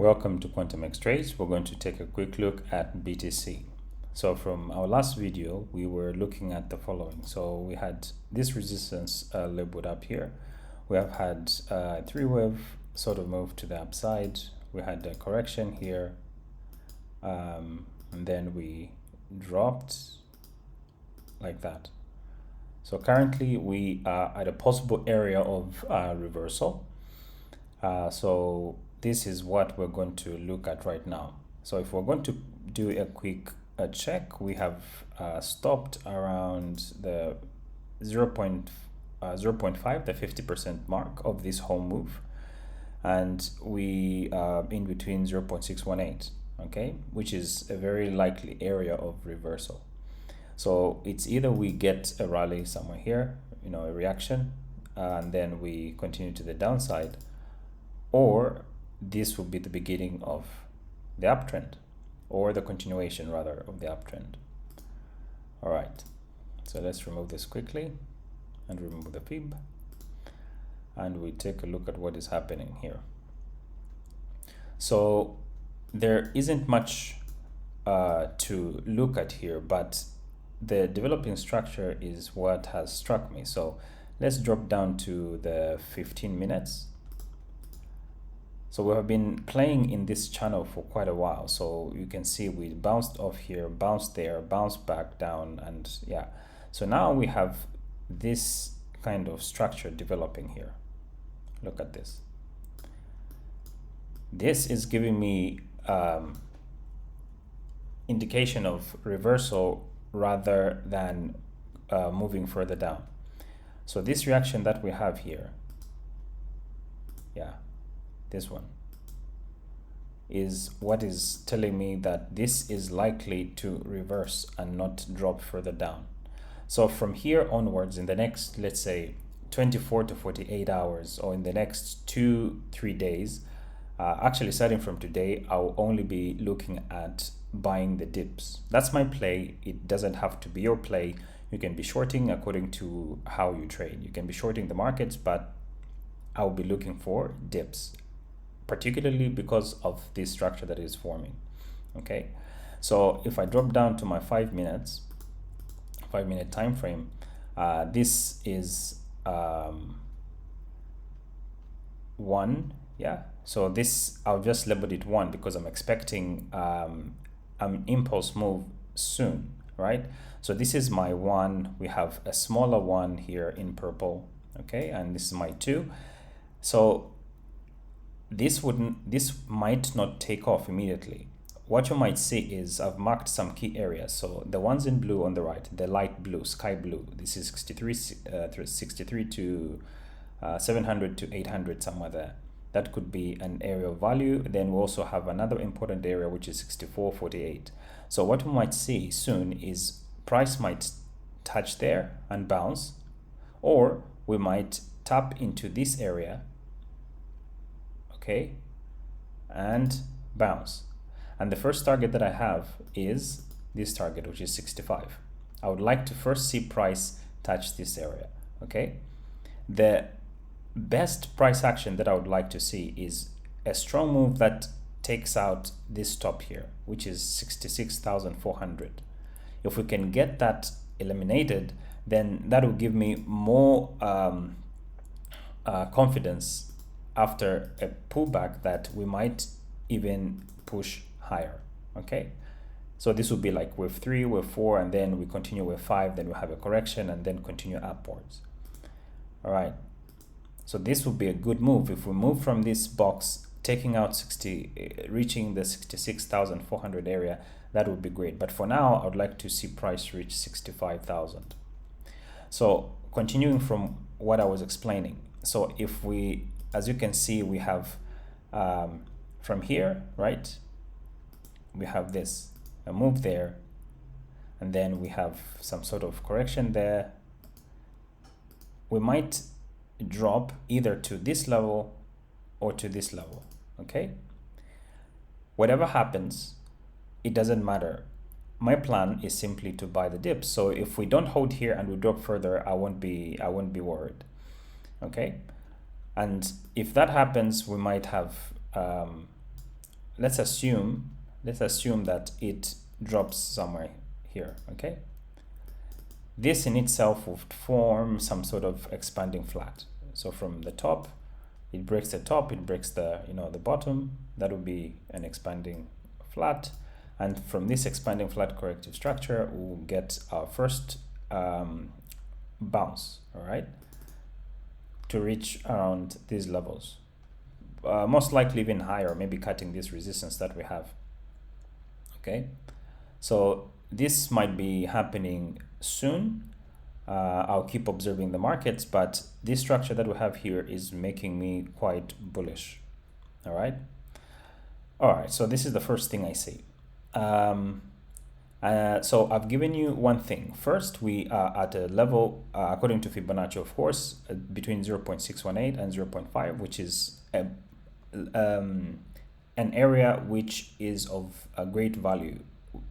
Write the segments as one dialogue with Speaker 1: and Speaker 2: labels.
Speaker 1: Welcome to Quantum X Trades. We're going to take a quick look at BTC. So from our last video, we were looking at the following. So we had this resistance labeled up here. We have had three-wave sort of move to the upside. We had a correction here, and then we dropped like that. So currently we are at a possible area of reversal. So this is what we're going to look at right now. So if we're going to do a quick check, we have stopped around the 0.5, the 50% mark of this whole move, and we are in between 0.618, okay, which is a very likely area of reversal. So it's either we get a rally somewhere here, a reaction, and then we continue to the downside, or this will be the beginning of the uptrend, or the continuation rather of the uptrend. All right, so let's remove this quickly and remove the fib, and we take a look at what is happening here. So there isn't much to look at here, but the developing structure is what has struck me. So let's drop down to the 15 minutes. So we have been playing in this channel for quite a while. So you can see we bounced off here, bounced there, bounced back down, and yeah. So now we have this kind of structure developing here. Look at this. This is giving me indication of reversal rather than moving further down. So this reaction that we have here, yeah, this one is what is telling me that this is likely to reverse and not drop further down. So from here onwards, in the next, let's say 24 to 48 hours, or in the next 2-3 days, actually starting from today, I'll only be looking at buying the dips. That's my play. It doesn't have to be your play. You can be shorting according to how you trade. You can be shorting the markets, but I'll be looking for dips, particularly because of this structure that is forming. Okay, so if I drop down to my 5 minute time frame, this is 1, yeah. So this, I'll just label it 1 because I'm expecting an impulse move soon, right? So this is my 1. We have a smaller 1 here in purple, okay, and this is my 2. So this might not take off immediately. What you might see is I've marked some key areas. So the ones in blue on the right, the light blue, sky blue, this is 63 to 700 to 800, somewhere there. That could be an area of value. Then we also have another important area, which is 64.48. So what we might see soon is price might touch there and bounce, or we might tap into this area, okay, and bounce. And the first target that I have is this target, which is 65. I would like to first see price touch this area, okay? The best price action that I would like to see is a strong move that takes out this top here, which is 66,400. If we can get that eliminated, then that will give me more confidence after a pullback that we might even push higher. Okay, so this would be like wave 3, wave 4, and then we continue wave 5, then we have a correction and then continue upwards. All right, so this would be a good move if we move from this box, taking out reaching the 66,400 area. That would be great, but for now I would like to see price reach 65,000. So continuing from what I was explaining, so if we, as you can see, we have from here, right, we have this, a move there, and then we have some sort of correction there. We might drop either to this level or to this level, okay? Whatever happens, it doesn't matter. My plan is simply to buy the dips. So if we don't hold here and we drop further, I won't be worried, okay? And if that happens, we might have let's assume that it drops somewhere here. Okay, this in itself would form some sort of expanding flat. So from the top, it breaks the top, it breaks the the bottom. That would be an expanding flat, and from this expanding flat corrective structure, we'll get our first bounce. All right, to reach around these levels, most likely even higher, maybe cutting this resistance that we have. Okay, so this might be happening soon. I'll keep observing the markets, but this structure that we have here is making me quite bullish. All right, so this is the first thing I see. So I've given you one thing. First, we are at a level, according to Fibonacci, of course, between 0.618 and 0.5, which is an area which is of a great value.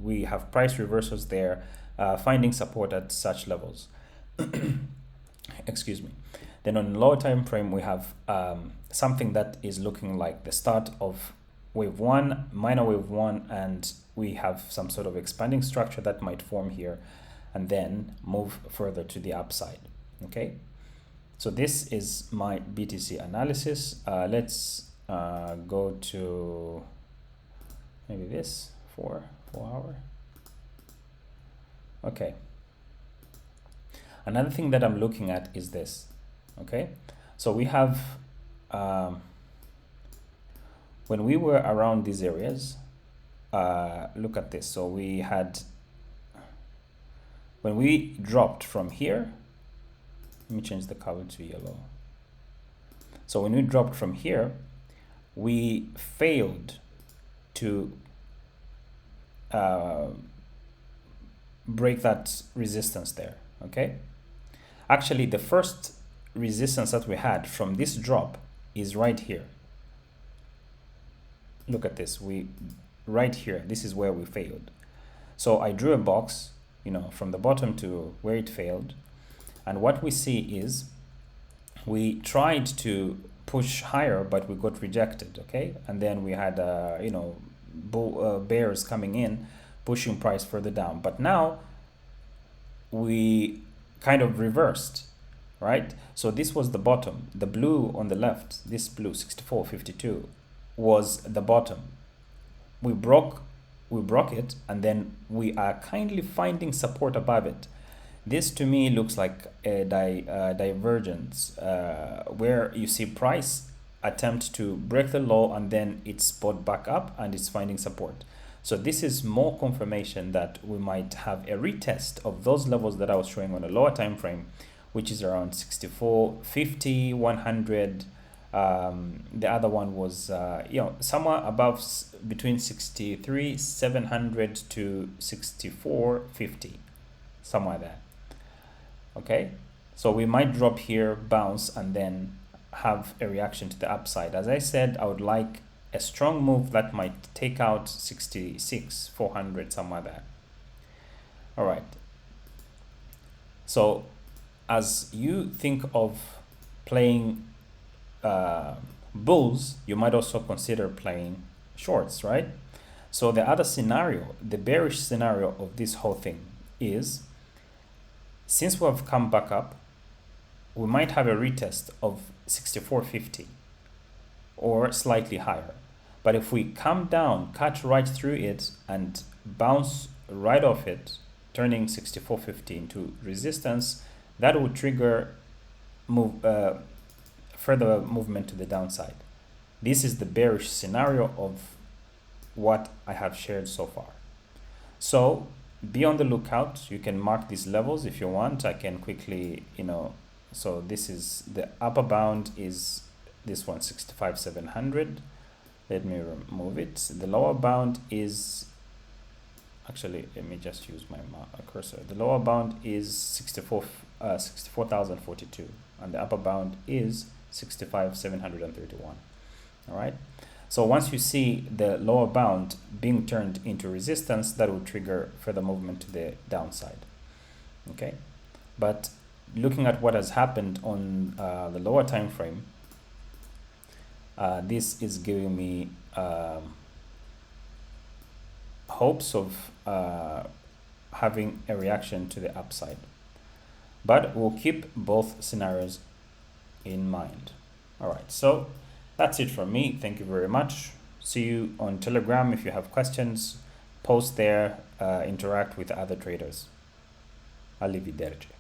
Speaker 1: We have price reversals there, finding support at such levels. Excuse me. Then on the lower time frame, we have something that is looking like the start of wave one, minor wave one, and we have some sort of expanding structure that might form here and then move further to the upside. Okay, so this is my BTC analysis. Let's go to maybe this 4 hour. Okay, another thing that I'm looking at is this. Okay, so we have when we were around these areas, look at this. So we had, when we dropped from here, let me change the color to yellow. So when we dropped from here, we failed to break that resistance there. Okay, actually the first resistance that we had from this drop is right here. Look at this, right here, this is where we failed. So I drew a box, from the bottom to where it failed, and what we see is we tried to push higher, but we got rejected. Okay, and then we had bears coming in, pushing price further down. But now we kind of reversed, right? So this was the bottom. The blue on the left, this blue 64.52 was the bottom. We broke it, and then we are kindly finding support above it. This to me looks like a divergence, where you see price attempt to break the low and then it's spot back up and it's finding support. So this is more confirmation that we might have a retest of those levels that I was showing on a lower time frame, which is around 64.50, 100. The other one was somewhere above between 63.700 to 64.50, somewhere there. Okay, so we might drop here, bounce, and then have a reaction to the upside. As I said, I would like a strong move that might take out 66.400, somewhere there. All right, so as you think of playing bulls, you might also consider playing shorts, right? So the other scenario, the bearish scenario of this whole thing is, since we have come back up, we might have a retest of 64.50 or slightly higher. But if we come down, cut right through it and bounce right off it, turning 64.50 into resistance, that would trigger further movement to the downside. This is the bearish scenario of what I have shared so far. So be on the lookout. You can mark these levels if you want. I can quickly, so this is the upper bound is this one, 65.700. Let me remove it. The lower bound is, actually, let me just use my cursor. The lower bound is 64,042, and the upper bound is 65,731. All right, so once you see the lower bound being turned into resistance, that will trigger further movement to the downside. Okay, but looking at what has happened on the lower time frame, this is giving me hopes of having a reaction to the upside. But we'll keep both scenarios in mind. All right, so that's it from me. Thank you very much. See you on Telegram. If you have questions, post there, interact with other traders. Arrivederci.